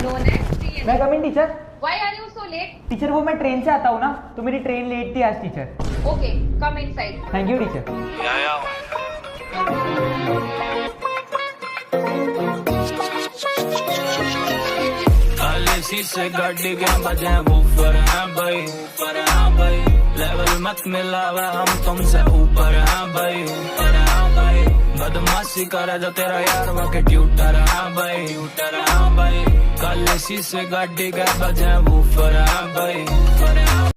No, next. मैं come in teacher. Why are you so late? Teacher वो मैं train से आता हूँ ना, तो मेरी ट्रेन लेट थी आज teacher. Okay, come inside. Thank you teacher. काली से गाड़ी के बजे ऊपर है भाई, ऊपर है भाई। लेवल मत मिलावा हम तुमसे ऊपर है भाई, ऊपर है भाई। बदमाशी करे जो तेरा यार वो के ट्यूटर है भाई, ट्यूटर है भाई। काली से गाड़ी के बजे ऊपर है भाई, ऊपर है।